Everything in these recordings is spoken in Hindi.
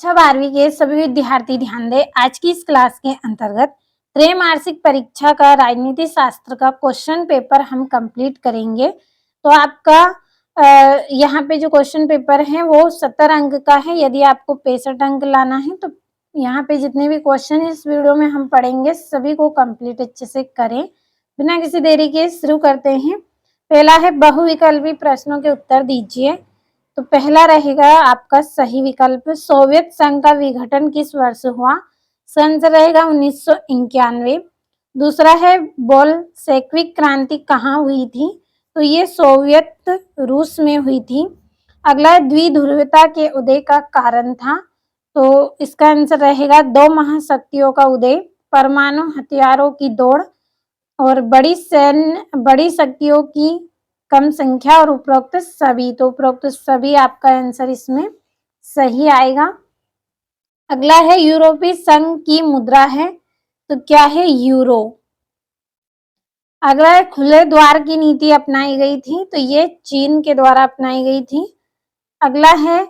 कक्षा 12वीं के सभी विद्यार्थी ध्यान दें। आज की इस क्लास के अंतर्गत त्रैमासिक परीक्षा का राजनीति शास्त्र का क्वेश्चन पेपर हम कंप्लीट करेंगे। तो आपका यहाँ पे जो क्वेश्चन पेपर है वो 70 अंक का है। यदि आपको 65 अंक लाना है तो यहाँ पे जितने भी क्वेश्चन इस वीडियो में हम पढ़ेंगे सभी को कंप्लीट अच्छे से करें। बिना किसी देरी के शुरू करते हैं। पहला है बहुविकल्पी प्रश्नों के उत्तर दीजिए। तो पहला रहेगा आपका सही विकल्प, सोवियत संघ का विघटन किस वर्ष हुआ? सन रहेगा 1991। दूसरा है बोल्शेविक क्रांति कहाँ हुई थी? तो ये सोवियत रूस में हुई थी। अगला द्विध्रुवता के उदय का कारण था। तो इसका आंसर रहेगा दो महाशक्तियों का उदय, परमाणु हथियारों की दौड़ और बड़ी शक्तियों की कम संख्या और उपरोक्त सभी। तो उपरोक्त सभी आपका आंसर इसमें सही आएगा। अगला है यूरोपीय संघ की मुद्रा है, तो क्या है? यूरो। अगला है खुले द्वार की नीति अपनाई गई थी, तो ये चीन के द्वारा अपनाई गई थी। अगला है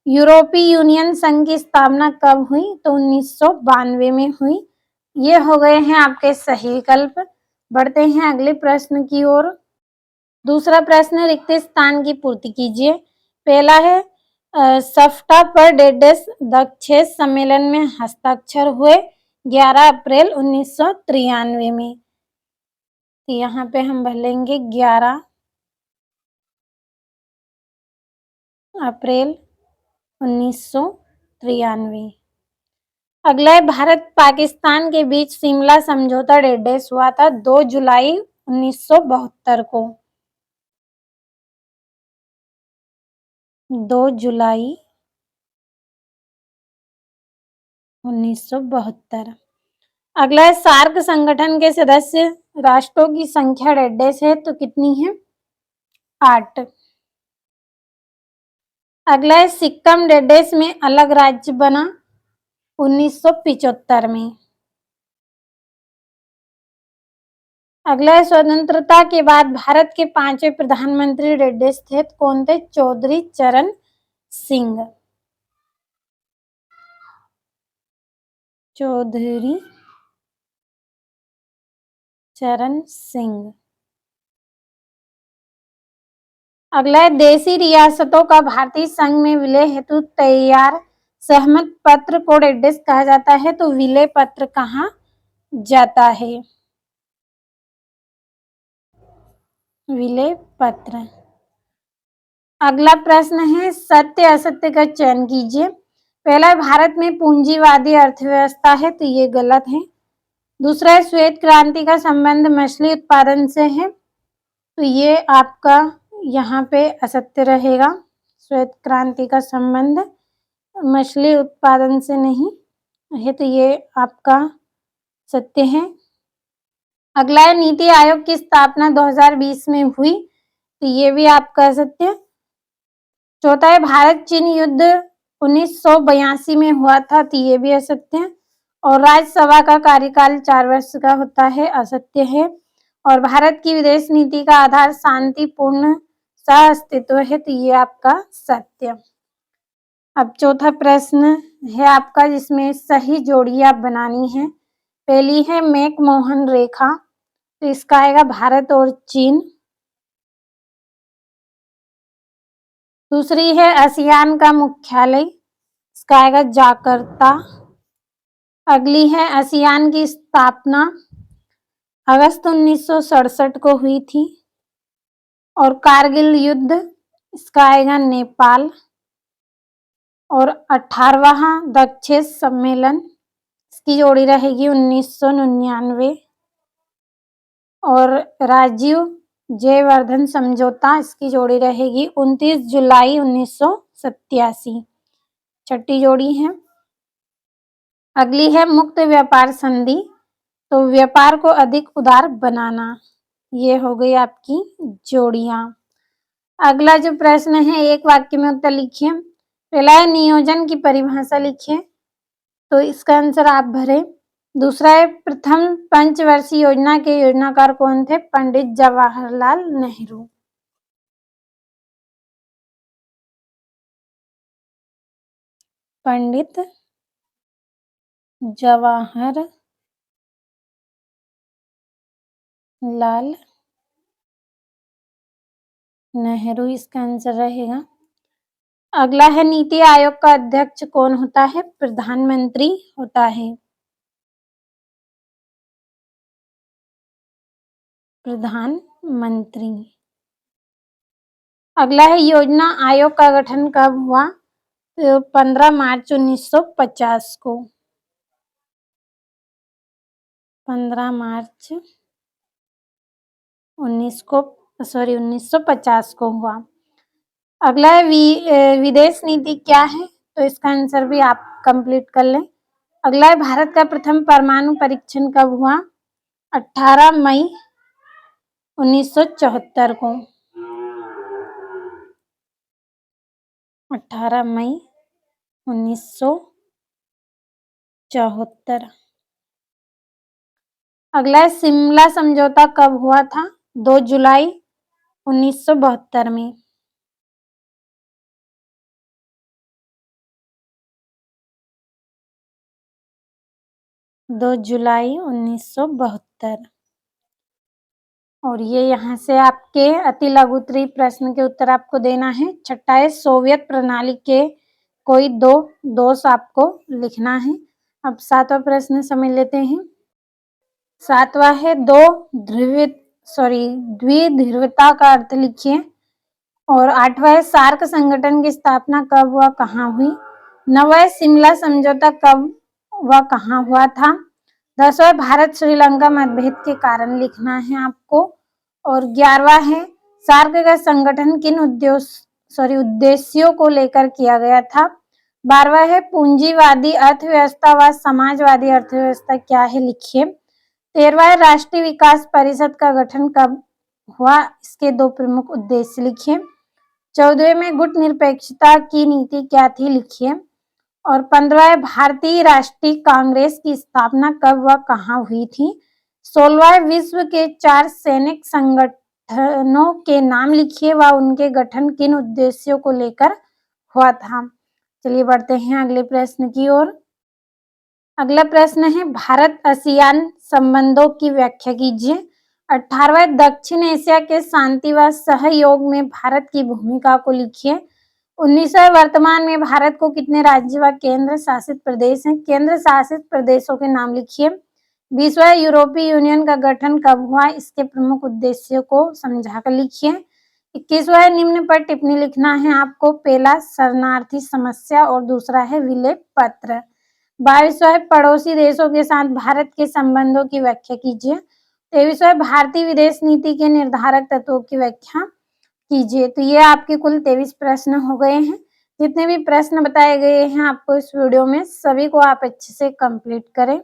यूरोपीय यूनियन संघ की स्थापना कब हुई? तो 1992 में हुई। ये हो गए हैं आपके सही विकल्प। बढ़ते हैं अगले प्रश्न की ओर। दूसरा प्रश्न, रिक्त स्थान की पूर्ति कीजिए। पहला है सफ्टा पर डेडेस दक्षेस सम्मेलन में हस्ताक्षर हुए 11 अप्रैल 1993 में। तो यहाँ पे हम भरेंगे 11 अप्रैल 1993। अगला है भारत पाकिस्तान के बीच शिमला समझौता डेडेस हुआ था 2 जुलाई 1972 को। 2 जुलाई 1972। अगला है सार्क संगठन के सदस्य राष्ट्रों की संख्या डेडेस है, तो कितनी है? 8। अगला है सिक्किम डेडेस में अलग राज्य बना 1975 में। अगला है स्वतंत्रता के बाद भारत के 5वें प्रधानमंत्री डेडेस थे, कौन थे? चौधरी चरण सिंह। चौधरी चरण सिंह। अगला है देशी रियासतों का भारतीय संघ में विलय हेतु तैयार सहमत पत्र को डेडेस कहा जाता है, तो विलय पत्र कहा जाता है? विलय पत्र। अगला प्रश्न है सत्य असत्य का चयन कीजिए। पहला, भारत में पूंजीवादी अर्थव्यवस्था है, तो ये गलत है। दूसरा है श्वेत क्रांति का संबंध मछली उत्पादन से है, तो ये आपका यहाँ पे असत्य रहेगा। श्वेत क्रांति का संबंध मछली उत्पादन से नहीं है, तो ये आपका सत्य है। अगला है नीति आयोग की स्थापना 2020 में हुई, तो ये भी आपका सत्य। चौथा है भारत चीन युद्ध 1982 में हुआ था, तो ये भी असत्य। और राज्यसभा का कार्यकाल 4 वर्ष का होता है, असत्य है। और भारत की विदेश नीति का आधार शांतिपूर्ण सह अस्तित्व है, तो ये आपका सत्य। अब चौथा प्रश्न है आपका जिसमें सही जोड़ी आप बनानी है। पहली है मैकमोहन रेखा, तो इसका आएगा भारत और चीन। दूसरी है आसियान का मुख्यालय, इसका आएगा जाकर्ता। अगली है आसियान की स्थापना अगस्त 1967 को हुई थी। और कारगिल युद्ध, इसका आएगा नेपाल। और 18वां दक्षेस सम्मेलन, इसकी जोड़ी रहेगी 1999। और राजीव जयवर्धन समझौता, इसकी जोड़ी रहेगी 29 जुलाई 1987। छठी जोड़ी है। अगली है मुक्त व्यापार संधि, तो व्यापार को अधिक उदार बनाना। ये हो गई आपकी जोड़ियां। अगला जो प्रश्न है एक वाक्य में उत्तर लिखिए। पहला है नियोजन की परिभाषा लिखिए, तो इसका आंसर आप भरें। दूसरा है प्रथम पंचवर्षीय योजना के योजनाकार कौन थे? पंडित जवाहरलाल नेहरू। पंडित जवाहर लाल नेहरू इसका आंसर रहेगा। अगला है नीति आयोग का अध्यक्ष कौन होता है? प्रधानमंत्री होता है। प्रधानमंत्री। अगला है योजना आयोग का गठन कब हुआ? 15 मार्च 1950 को। 15 मार्च 1950 को हुआ। अगला है विदेश नीति क्या है? तो इसका आंसर भी आप कंप्लीट कर लें। अगला है भारत का प्रथम परमाणु परीक्षण कब हुआ? 18 मई 1974 को। 18 मई 1974। अगला है शिमला समझौता कब हुआ था? 2 जुलाई 1972 में। 2 जुलाई 1972। और ये यहाँ से आपके अति लघु उत्तरीय प्रश्न के उत्तर आपको देना है। छठा है सोवियत प्रणाली के कोई 2 दोष आपको लिखना है। अब 7वां प्रश्न समझ लेते हैं। 7वां है द्विध्रुवता का अर्थ लिखिए। और 8वां है सार्क संगठन की स्थापना कब हुआ, कहाँ हुई? 9वां है शिमला समझौता कब व कहाँ हुआ था? 10वां भारत श्रीलंका मतभेद के कारण लिखना है आपको। और 11वां है सार्क का संगठन किन उद्देश्यों को लेकर किया गया था? 12वां है पूंजीवादी अर्थव्यवस्था व समाजवादी अर्थव्यवस्था क्या है, लिखिए। 13वां है राष्ट्रीय विकास परिषद का गठन कब हुआ? इसके 2 प्रमुख उद्देश्य लिखिए। 14वें में गुट निरपेक्षता की नीति क्या थी, लिखिए। और 15वां है भारतीय राष्ट्रीय कांग्रेस की स्थापना कब व कहाँ हुई थी? 16वां विश्व के 4 सैनिक संगठनों के नाम लिखिए व उनके गठन किन उद्देश्यों को लेकर हुआ था। चलिए बढ़ते हैं अगले प्रश्न की ओर। अगला प्रश्न है भारत आसियान संबंधों की व्याख्या कीजिए। 18वां दक्षिण एशिया के शांति व सहयोग में भारत की भूमिका को लिखिए। 19वां वर्तमान में भारत को कितने राज्य व केंद्र शासित प्रदेश हैं? केंद्र शासित प्रदेशों के नाम लिखिए। 20वां यूरोपीय यूनियन का गठन कब हुआ? इसके प्रमुख उद्देश्यों को समझाकर लिखिए। 21वां निम्न पर टिप्पणी लिखना है आपको। पहला शरणार्थी समस्या और दूसरा है विलय पत्र। 22वां पड़ोसी देशों के साथ भारत के संबंधों की व्याख्या कीजिए। 23वां भारतीय विदेश नीति के निर्धारक तत्वों की व्याख्या कीजिए। तो ये आपके कुल 23 प्रश्न हो गए हैं। जितने भी प्रश्न बताए गए हैं आपको इस वीडियो में, सभी को आप अच्छे से कंप्लीट करें।